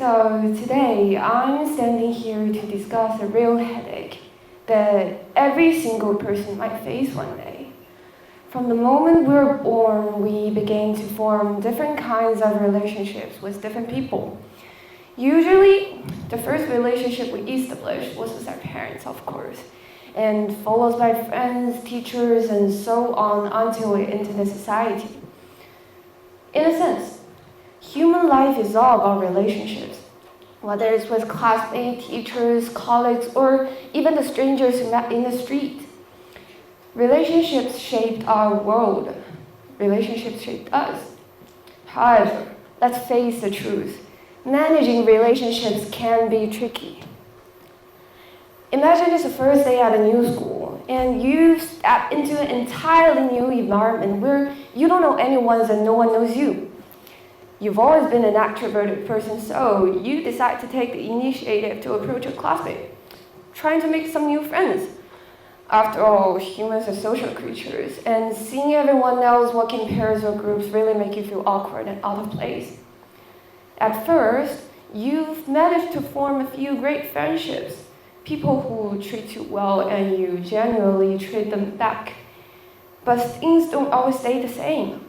So today, I'm standing here to discuss a real headache that every single person might face one day. From the moment we were born, we begin to form different kinds of relationships with different people. Usually, the first relationship we established was with our parents, of course, and followed by friends, teachers, and so on until we enter the society. In a sense, human life is all about relationships, whether it's with classmates, teachers, colleagues, or even the strangers you met in the street. Relationships shaped our world. Relationships shaped us. However, let's face the truth. Managing relationships can be tricky. Imagine it's the first day at a new school, and you step into an entirely new environment where you don't know anyone and no one knows you. You've always been an extroverted person, so you decide to take the initiative to approach a classmate, trying to make some new friends. After all, humans are social creatures, and seeing everyone else walk in pairs or groups really make you feel awkward and out of place. At first, you've managed to form a few great friendships, people who treat you well and you genuinely treat them back. But things don't always stay the same.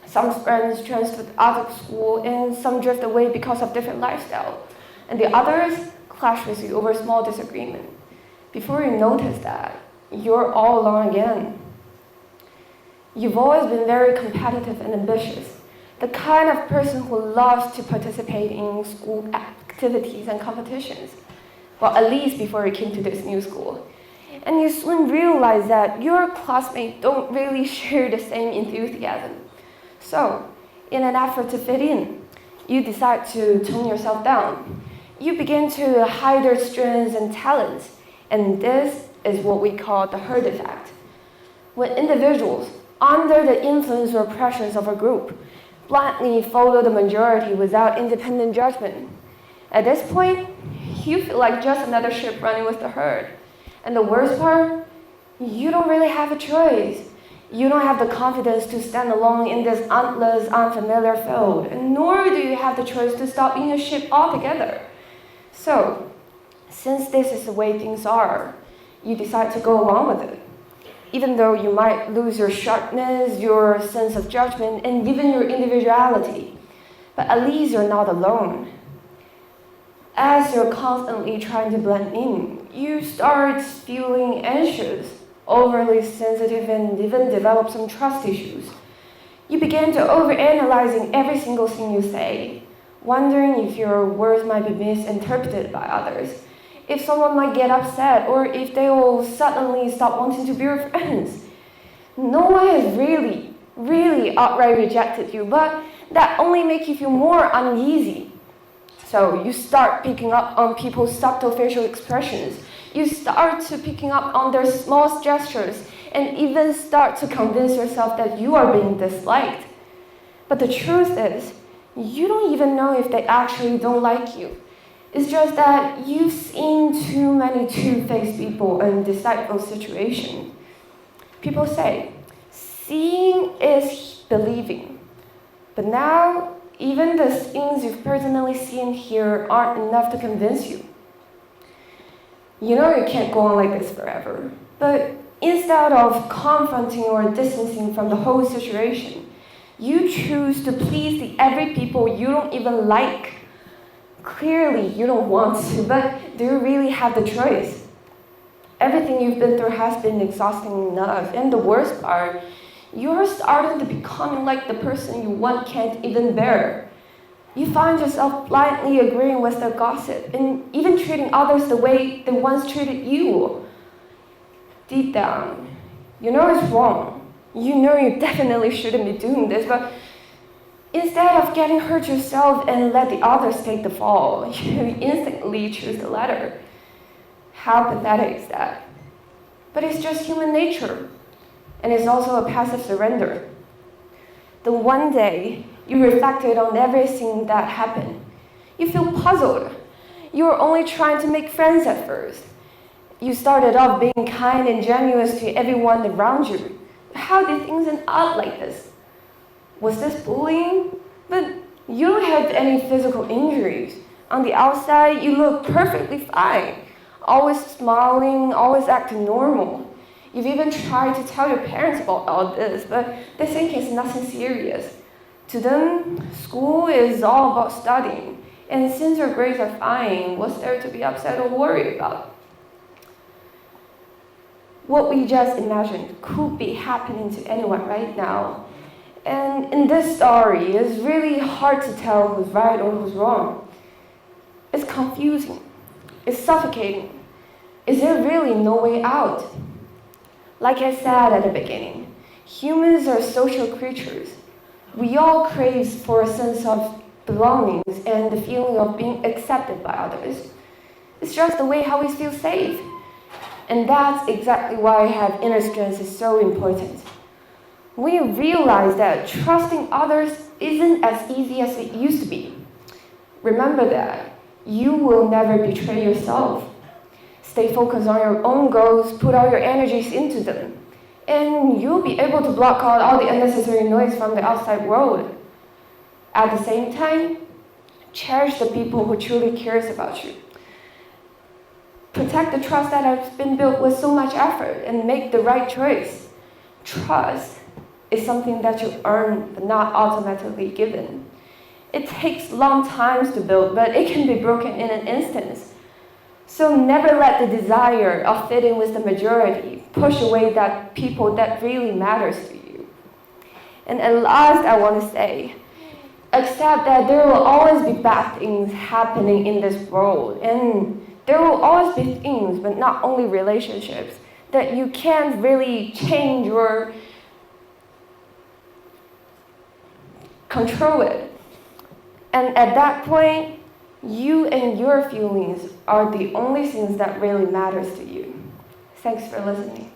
Some friends transfer out of school and some drift away because of different lifestyle, and the others clash with you over a small disagreement. Before you notice that, you're all alone again. You've always been very competitive and ambitious, the kind of person who loves to participate in school activities and competitions. Well, at least before you came to this new school. And you soon realize that your classmates don't really share the same enthusiasm. So, in an effort to fit in, you decide to tone yourself down. You begin to hide your strengths and talents, and this is what we call the herd effect. When individuals, under the influence or pressures of a group, blindly follow the majority without independent judgment. At this point, you feel like just another ship running with the herd. And the worst part, you don't really have a choice. You don't have the confidence to stand alone in this endless, unfamiliar field, and nor do you have the choice to stop being a ship altogether. So, since this is the way things are, you decide to go along with it. Even though you might lose your sharpness, your sense of judgment, and even your individuality. But at least you're not alone. As you're constantly trying to blend in, you start feeling anxious, overly sensitive, and even develop some trust issues. You begin to overanalyze every single thing you say, wondering if your words might be misinterpreted by others, if someone might get upset, or if they will suddenly stop wanting to be your friends. No one has really outright rejected you, but that only makes you feel more uneasy. So you start picking up on people's subtle facial expressions. You start to picking up on their small gestures, and even start to convince yourself that you are being disliked. But the truth is, you don't even know if they actually don't like you. It's just that you've seen too many two-faced people in deceitful situations. People say, seeing is believing. But now, even the things you've personally seen here aren't enough to convince you. You know you can't go on like this forever. But instead of confronting or distancing from the whole situation, you choose to please the every people you don't even like. Clearly, you don't want to, but do you really have the choice? Everything you've been through has been exhausting enough, and the worst part, you're starting to become like the person you once can't even bear. You find yourself blindly agreeing with their gossip, and even treating others the way they once treated you. Deep down, you know it's wrong. You know you definitely shouldn't be doing this, but instead of getting hurt yourself and let the others take the fall, you instantly choose the latter. How pathetic is that? But it's just human nature, and it's also a passive surrender. The one day you reflected on everything that happened, you feel puzzled. You were only trying to make friends at first. You started off being kind and generous to everyone around you. How did things end up like this? Was this bullying? But you don't have any physical injuries. On the outside, you look perfectly fine, always smiling, always acting normal. You've even tried to tell your parents about all this, but they think it's nothing serious. To them, school is all about studying, and since your grades are fine, what's there to be upset or worry about? What we just imagined could be happening to anyone right now. And in this story, it's really hard to tell who's right or who's wrong. It's confusing. It's suffocating. Is there really no way out? Like I said at the beginning, humans are social creatures. We all crave for a sense of belongings and the feeling of being accepted by others. It's just the way how we feel safe. And that's exactly why have inner strength is so important. We realize that trusting others isn't as easy as it used to be. Remember that you will never betray yourself. Stay focused on your own goals, put all your energies into them, and you'll be able to block out all the unnecessary noise from the outside world. At the same time, cherish the people who truly cares about you. Protect the trust that has been built with so much effort and make the right choice. Trust is something that you earn but not automatically given. It takes long times to build, but it can be broken in an instant. So never let the desire of fitting with the majority push away that people that really matters to you. And at last, I want to say, accept that there will always be bad things happening in this world, and there will always be things, but not only relationships, that you can't really change or control it. And at that point, you and your feelings are the only things that really matters to you. Thanks for listening.